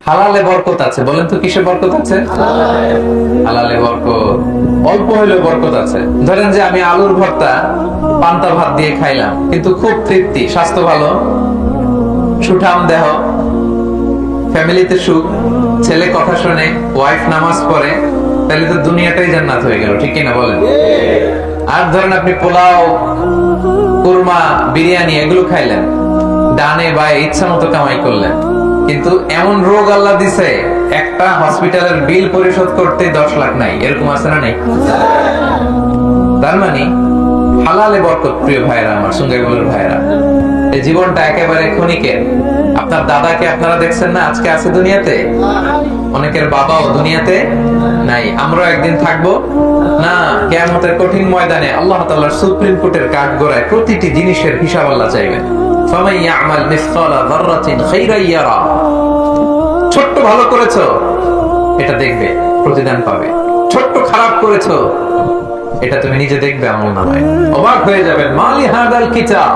হালালে বরকত আছে, বলেন তো কিসে বরকত আছে? হালালে বরকত, অল্প হইলেও বরকত আছে। ধরেন যে আমি আলুর ভর্তা পান্তা ভাত দিয়ে খাইলাম, কিন্তু খুব তৃপ্তি, স্বাস্থ্য ভালো, সুঠাম দেহ, ফ্যামিলিতে সুখ, ছেলে কথা শুনে, ওয়াইফ নামাজ পড়ে, তাহলে তো দুনিয়াটাই জান্নাত হয়ে গেল, ঠিক কিনা বলেন? আর ধরেন আপনি পোলাও, কুরমা, বিরিয়ানি এগুলো খাইলেন, ডানে বায়ে ইচ্ছা মতো কামাই করলেন, কিন্তু এমন রোগ আল্লাহ দিছে একটা হসপিটালের বিল পরিশোধ করতে 10 লাখ নাই, এরকম আছে না? নেই? তার মানে হালালে বরকত। প্রিয় ভাইরা আমার, সুঙ্গাইবুলের ভাইরা, এই জীবনটা একেবারে ক্ষণিকের। আপনার দাদাকে আপনারা দেখছেন না, আজকে আছে দুনিয়াতে, অনেকের বাবাও দুনিয়াতে নাই। আমরাও একদিন থাকবো না। কিয়ামতের কঠিন ময়দানে আল্লাহ তাআলার সুপ্রিম কোর্টের কাঠগড়ায় প্রতিটি জিনিসের হিসাব আল্লাহ চাইবেন। ফামান ইয়ামাল মিসকালা যাররাতিন খাইরান ইয়ারা, ছোট্ট ভালো করেছো এটা দেখবে, প্রতিদান পাবে। ছোট্ট খারাপ করেছো এটা তুমি নিজে দেখবে আমলনামায়, অবাক হয়ে যাবেন। মালি হাদাল কিতাব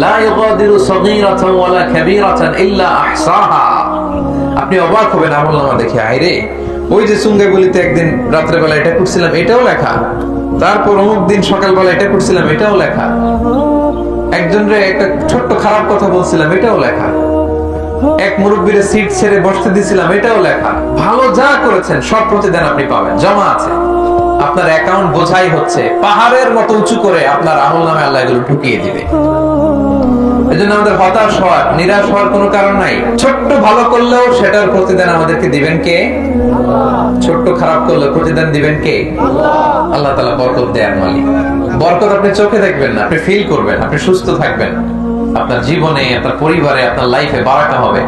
লা ইউগাদিরু সগীরাতান ওয়ালা কাবীরাতান ইল্লা আহসাহা। আপনি অবাক হবেন আমলনামা দেখে। আইরে, ওই যে সুঙ্গাইবুলিতে একদিন রাত্রে বেলা এটা করছিলাম, এটাও লেখা। তারপর অমুক দিন সকালবেলা এটা করছিলাম, এটাও লেখা। একজনের একটা ছোট্ট খারাপ কথা বলছিলাম, এটাও লেখা। এক মুরব্বীর সিট ছেড়ে বসতে দিছিলাম, এটাও লেখা। ভালো যা করেছেন সব প্রতিদান আপনি পাবেন, জমা আছে। আপনার অ্যাকাউন্ট বোঝাই হচ্ছে, পাহাড়ের মতো উঁচু করে আপনার আমলনামায় আল্লাহ এগুলো ঢুকিয়ে দিবে। এজন্য আমাদের হতাশ হওয়ার, নিরাশ হওয়ার কোনো কারণ নাই। ছোট্ট ভালো করলেও সেটার প্রতিদান আমাদেরকে দিবেন কে? ছোট্ট খারাপ করলেও প্রতিদান দিবেন কে? আল্লাহ তাআলা বরকত দেয়ার মালিক। বরকত আপনি চোখে দেখবেন না, আপনি ফিল করবেন। আপনি সুস্থ থাকবেন, আপনার জীবনে, আপনার পরিবারে, আপনার লাইফে বারাকা হবে।